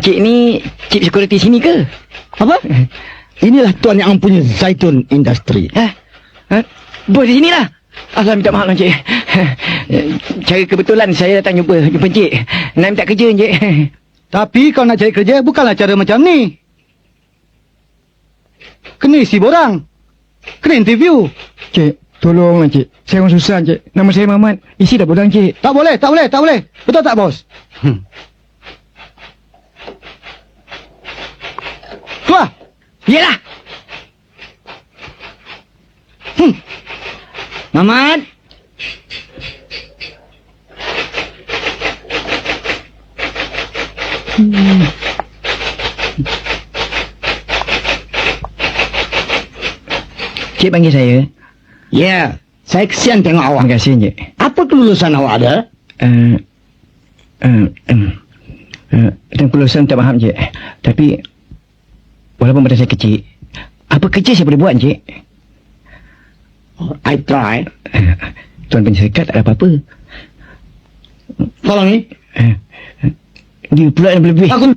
Cik ni cik security sini ke? Apa? Inilah tuan yang punya Zaitun Industry. Bos di sini lah. Allah minta maaf lah cik. Cara kebetulan saya datang jumpa cik. Nak minta kerja cik. Tapi kau nak cari kerja bukanlah cara macam ni. Kena isi borang. Kena interview. Cik, tolonglah cik. Saya orang susah cik. Nama saya Mamat. Isi dah borang cik. Tak boleh. Betul tak bos? Keluar. Yelah. Mamat. Cik panggil saya. Ya, saya kesian tengok awak. Terima kasih cik. Apa kelulusan awak ada? Tentang kelulusan tak faham cik. Tapi walaupun pada saya kecil, apa kerja saya boleh buat cik? I try. Tuan pensyarikat tak ada apa-apa. Follow me. Dia pula yang lebih. Aku